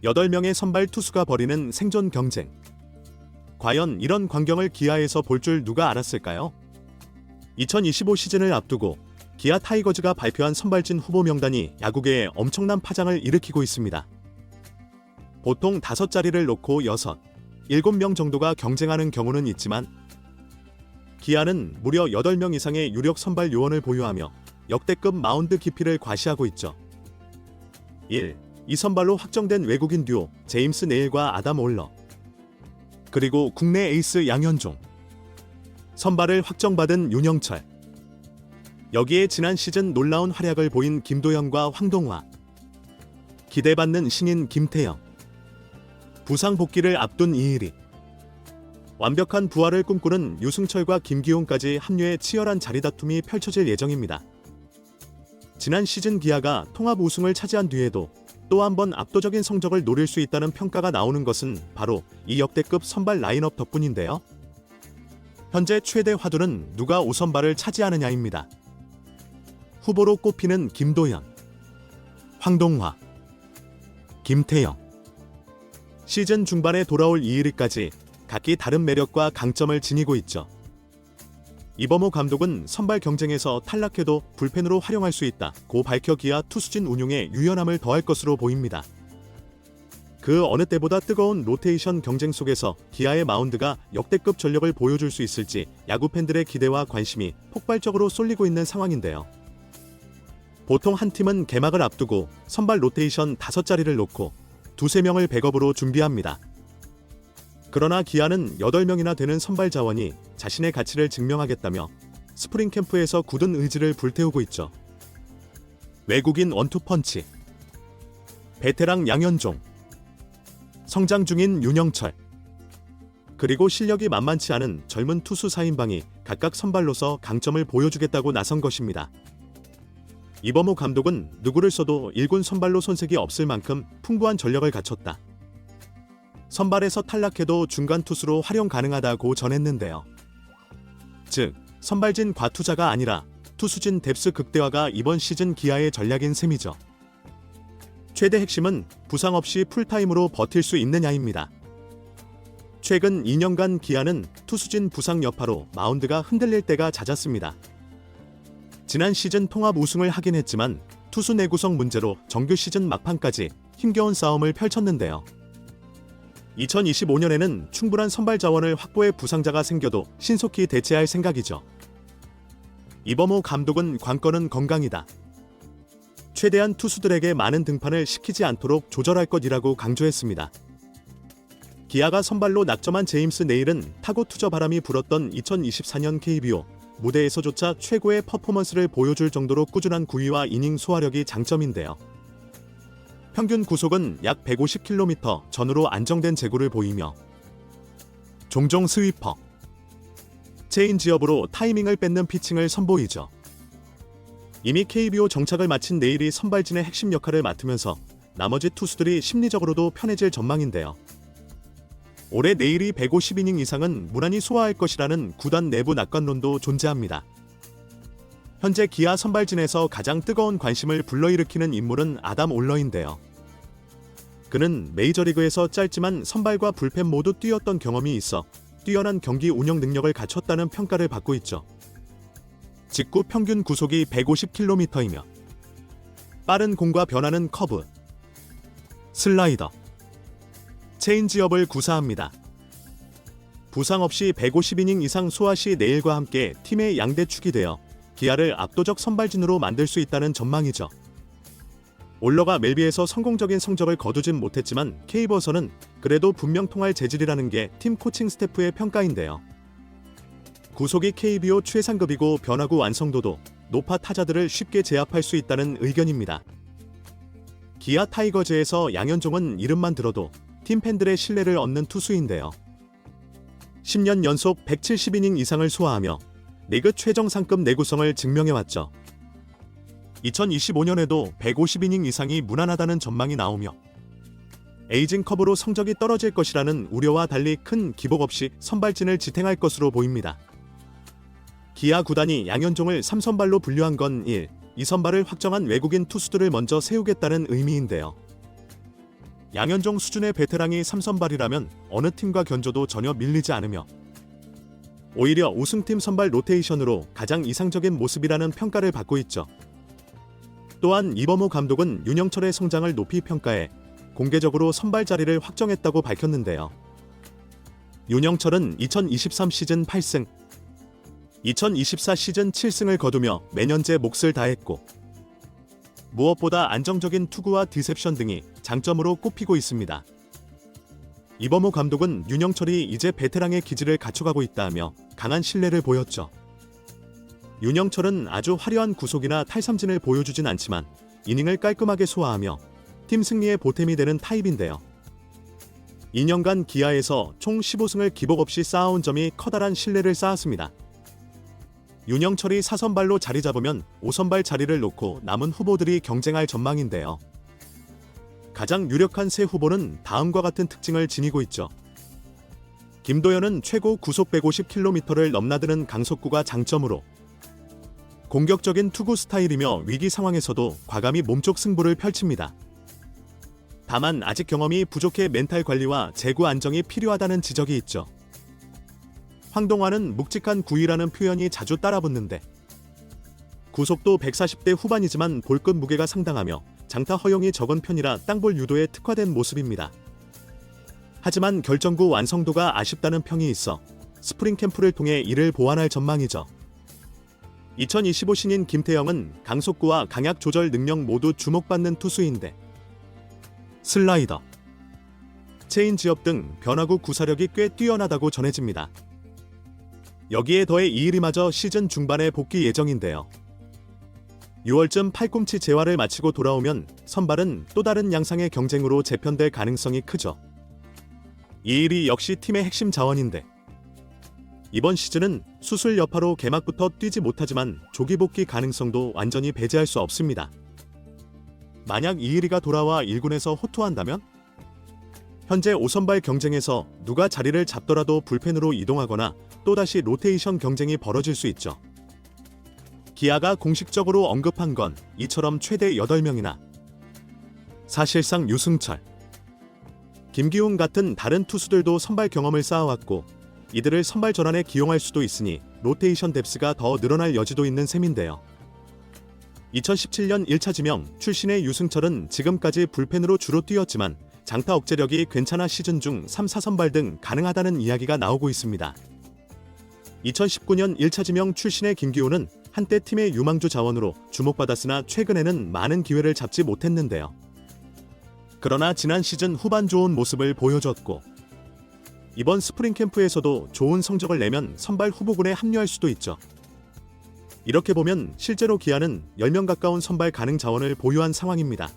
8명의 선발 투수가 벌이는 생존 경쟁. 과연 이런 광경을 기아에서 볼 줄 누가 알았을까요? 2025 시즌을 앞두고 기아 타이거즈가 발표한 선발진 후보 명단이 야구계에 엄청난 파장을 일으키고 있습니다. 보통 5자리를 놓고 6, 7명 정도가 경쟁하는 경우는 있지만 기아는 무려 8명 이상의 유력 선발 요원을 보유하며 역대급 마운드 깊이를 과시하고 있죠. 1. 이 선발로 확정된 외국인 듀오 제임스 네일과 아담 올러, 그리고 국내 에이스 양현종, 선발을 확정받은 윤영철, 여기에 지난 시즌 놀라운 활약을 보인 김도현과 황동화, 기대받는 신인 김태형, 부상 복귀를 앞둔 이일이, 완벽한 부활을 꿈꾸는 유승철과 김기용까지 합류해 치열한 자리다툼이 펼쳐질 예정입니다. 지난 시즌 기아가 통합 우승을 차지한 뒤에도 또 한 번 압도적인 성적을 노릴 수 있다는 평가가 나오는 것은 바로 이 역대급 선발 라인업 덕분인데요. 현재 최대 화두는 누가 5선발을 차지하느냐입니다. 후보로 꼽히는 김도현, 황동화, 김태형. 시즌 중반에 돌아올 이일이까지 각기 다른 매력과 강점을 지니고 있죠. 이범호 감독은 선발 경쟁에서 탈락해도 불펜으로 활용할 수 있다고 밝혀 기아 투수진 운용에 유연함을 더할 것으로 보입니다. 그 어느 때보다 뜨거운 로테이션 경쟁 속에서 기아의 마운드가 역대급 전력을 보여줄 수 있을지 야구 팬들의 기대와 관심이 폭발적으로 쏠리고 있는 상황인데요. 보통 한 팀은 개막을 앞두고 선발 로테이션 5자리를 놓고 2~3명을 백업으로 준비합니다. 그러나 기아는 8명이나 되는 선발 자원이 자신의 가치를 증명하겠다며 스프링 캠프에서 굳은 의지를 불태우고 있죠. 외국인 원투펀치, 베테랑 양현종, 성장 중인 윤영철, 그리고 실력이 만만치 않은 젊은 투수 4인방이 각각 선발로서 강점을 보여주겠다고 나선 것입니다. 이범호 감독은 누구를 써도 1군 선발로 손색이 없을 만큼 풍부한 전력을 갖췄다. 선발에서 탈락해도 중간 투수로 활용 가능하다고 전했는데요. 즉, 선발진 과투자가 아니라 투수진 뎁스 극대화가 이번 시즌 기아의 전략인 셈이죠. 최대 핵심은 부상 없이 풀타임으로 버틸 수 있느냐입니다. 최근 2년간 기아는 투수진 부상 여파로 마운드가 흔들릴 때가 잦았습니다. 지난 시즌 통합 우승을 하긴 했지만 투수 내구성 문제로 정규 시즌 막판까지 힘겨운 싸움을 펼쳤는데요. 2025년에는 충분한 선발 자원을 확보해 부상자가 생겨도 신속히 대체할 생각이죠. 이범호 감독은 관건은 건강이다. 최대한 투수들에게 많은 등판을 시키지 않도록 조절할 것이라고 강조했습니다. 기아가 선발로 낙점한 제임스 네일은 타고 투저 바람이 불었던 2024년 KBO 무대에서조차 최고의 퍼포먼스를 보여줄 정도로 꾸준한 구위와 이닝 소화력이 장점인데요. 평균 구속은 약 150km 전후로 안정된 제구를 보이며 종종 스위퍼, 체인지업으로 타이밍을 뺏는 피칭을 선보이죠. 이미 KBO 정착을 마친 네일이 선발진의 핵심 역할을 맡으면서 나머지 투수들이 심리적으로도 편해질 전망인데요. 올해 네일이 150이닝 이상은 무난히 소화할 것이라는 구단 내부 낙관론도 존재합니다. 현재 기아 선발진에서 가장 뜨거운 관심을 불러일으키는 인물은 아담 올러인데요. 그는 메이저리그에서 짧지만 선발과 불펜 모두 뛰었던 경험이 있어 뛰어난 경기 운영 능력을 갖췄다는 평가를 받고 있죠. 직구 평균 구속이 150km이며 빠른 공과 변하는 커브, 슬라이더, 체인지업을 구사합니다. 부상 없이 150이닝 이상 소화 시 네일과 함께 팀의 양대축이 되어 기아를 압도적 선발진으로 만들 수 있다는 전망이죠. 올러가 멜비에서 성공적인 성적을 거두진 못했지만 K버서는 그래도 분명 통할 재질이라는 게 팀 코칭 스태프의 평가인데요. 구속이 KBO 최상급이고 변화구 완성도도 높아 타자들을 쉽게 제압할 수 있다는 의견입니다. 기아 타이거즈에서 양현종은 이름만 들어도 팀 팬들의 신뢰를 얻는 투수인데요. 10년 연속 170이닝 이상을 소화하며 리그 최정상급 내구성을 증명해왔죠. 2025년에도 150이닝 이상이 무난하다는 전망이 나오며 에이징 커브로 성적이 떨어질 것이라는 우려와 달리 큰 기복 없이 선발진을 지탱할 것으로 보입니다. 기아 구단이 양현종을 3선발로 분류한 건 1, 2선발을 확정한 외국인 투수들을 먼저 세우겠다는 의미인데요. 양현종 수준의 베테랑이 3선발이라면 어느 팀과 견줘도 전혀 밀리지 않으며 오히려 우승팀 선발 로테이션으로 가장 이상적인 모습이라는 평가를 받고 있죠. 또한 이범호 감독은 윤영철의 성장을 높이 평가해 공개적으로 선발 자리를 확정했다고 밝혔는데요. 윤영철은 2023 시즌 8승, 2024 시즌 7승을 거두며 매년제 몫을 다했고 무엇보다 안정적인 투구와 디셉션 등이 장점으로 꼽히고 있습니다. 이범호 감독은 윤영철이 이제 베테랑의 기질을 갖춰가고 있다며 강한 신뢰를 보였죠. 윤영철은 아주 화려한 구속이나 탈삼진을 보여주진 않지만 이닝을 깔끔하게 소화하며 팀 승리의 보탬이 되는 타입인데요. 2년간 기아에서 총 15승을 기복 없이 쌓아온 점이 커다란 신뢰를 쌓았습니다. 윤영철이 4선발로 자리 잡으면 5선발 자리를 놓고 남은 후보들이 경쟁할 전망인데요. 가장 유력한 세 후보는 다음과 같은 특징을 지니고 있죠. 김도현은 최고 구속 150km를 넘나드는 강속구가 장점으로 공격적인 투구 스타일이며 위기 상황에서도 과감히 몸쪽 승부를 펼칩니다. 다만 아직 경험이 부족해 멘탈 관리와 제구 안정이 필요하다는 지적이 있죠. 황동환은 묵직한 구위라는 표현이 자주 따라붙는데 구속도 140대 후반이지만 볼끝 무게가 상당하며 장타 허용이 적은 편이라 땅볼 유도에 특화된 모습입니다. 하지만 결정구 완성도가 아쉽다는 평이 있어 스프링 캠프를 통해 이를 보완할 전망이죠. 2025 신인 김태형은 강속구와 강약 조절 능력 모두 주목받는 투수인데 슬라이더, 체인지업 등 변화구 구사력이 꽤 뛰어나다고 전해집니다. 여기에 더해 이일이마저 시즌 중반에 복귀 예정인데요. 6월쯤 팔꿈치 재활을 마치고 돌아오면 선발은 또 다른 양상의 경쟁으로 재편될 가능성이 크죠. 이일이 역시 팀의 핵심 자원인데 이번 시즌은 수술 여파로 개막부터 뛰지 못하지만 조기 복귀 가능성도 완전히 배제할 수 없습니다. 만약 이일이가 돌아와 1군에서 호투한다면 현재 5선발 경쟁에서 누가 자리를 잡더라도 불펜으로 이동하거나 또다시 로테이션 경쟁이 벌어질 수 있죠. 기아가 공식적으로 언급한 건 이처럼 최대 8명이나 사실상 유승철, 김기훈 같은 다른 투수들도 선발 경험을 쌓아왔고 이들을 선발 전환에 기용할 수도 있으니 로테이션 뎁스가 더 늘어날 여지도 있는 셈인데요. 2017년 1차 지명 출신의 유승철은 지금까지 불펜으로 주로 뛰었지만 장타 억제력이 괜찮아 시즌 중 3, 4선발 등 가능하다는 이야기가 나오고 있습니다. 2019년 1차 지명 출신의 김기훈은 한때 팀의 유망주 자원으로 주목받았으나 최근에는 많은 기회를 잡지 못했는데요. 그러나 지난 시즌 후반 좋은 모습을 보여줬고 이번 스프링 캠프에서도 좋은 성적을 내면 선발 후보군에 합류할 수도 있죠. 이렇게 보면 실제로 기아는 10명 가까운 선발 가능 자원을 보유한 상황입니다.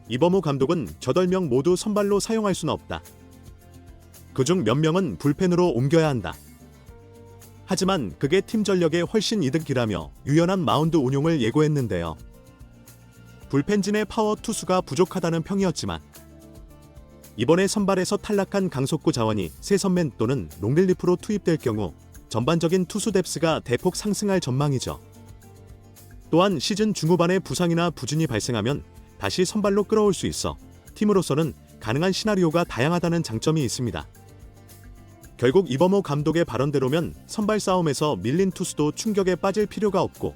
이범호 감독은 8명 모두 선발로 사용할 수는 없다. 그중 몇 명은 불펜으로 옮겨야 한다. 하지만 그게 팀 전력에 훨씬 이득이라며 유연한 마운드 운용을 예고했는데요. 불펜진의 파워 투수가 부족하다는 평이었지만 이번에 선발에서 탈락한 강속구 자원이 세선맨 또는 롱릴리프로 투입될 경우 전반적인 투수 뎁스가 대폭 상승할 전망이죠. 또한 시즌 중후반에 부상이나 부진이 발생하면 다시 선발로 끌어올 수 있어 팀으로서는 가능한 시나리오가 다양하다는 장점이 있습니다. 결국 이범호 감독의 발언대로면 선발 싸움에서 밀린 투수도 충격에 빠질 필요가 없고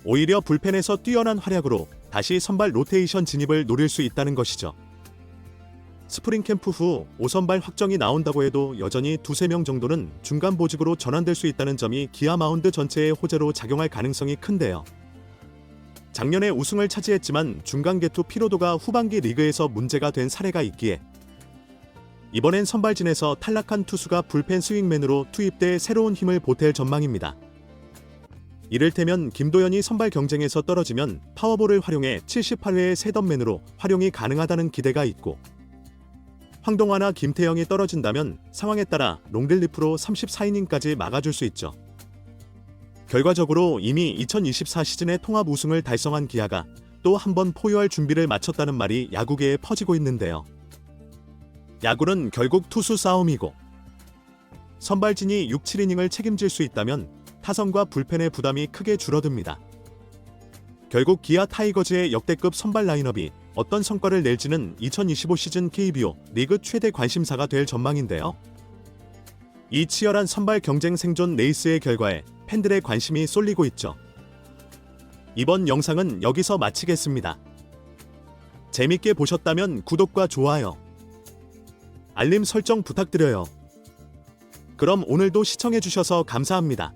오히려 불펜에서 뛰어난 활약으로 다시 선발 로테이션 진입을 노릴 수 있다는 것이죠. 스프링 캠프 후 5선발 확정이 나온다고 해도 여전히 2-3명 정도는 중간 보직으로 전환될 수 있다는 점이 기아 마운드 전체의 호재로 작용할 가능성이 큰데요. 작년에 우승을 차지했지만 중간 개투 피로도가 후반기 리그에서 문제가 된 사례가 있기에 이번엔 선발진에서 탈락한 투수가 불펜 스윙맨으로 투입돼 새로운 힘을 보탤 전망입니다. 이를테면 김도현이 선발 경쟁에서 떨어지면 파워볼을 활용해 78회의 셋업맨으로 활용이 가능하다는 기대가 있고 황동환이나 김태형이 떨어진다면 상황에 따라 롱릴리프로 34이닝까지 막아줄 수 있죠. 결과적으로 이미 2024 시즌의 통합 우승을 달성한 기아가 또 한 번 포효할 준비를 마쳤다는 말이 야구계에 퍼지고 있는데요. 야구는 결국 투수 싸움이고 선발진이 6, 7이닝을 책임질 수 있다면 타선과 불펜의 부담이 크게 줄어듭니다. 결국 기아 타이거즈의 역대급 선발 라인업이 어떤 성과를 낼지는 2025 시즌 KBO 리그 최대 관심사가 될 전망인데요. 이 치열한 선발 경쟁 생존 레이스의 결과에 팬들의 관심이 쏠리고 있죠. 이번 영상은 여기서 마치겠습니다. 재밌게 보셨다면 구독과 좋아요, 알림 설정 부탁드려요. 그럼 오늘도 시청해주셔서 감사합니다.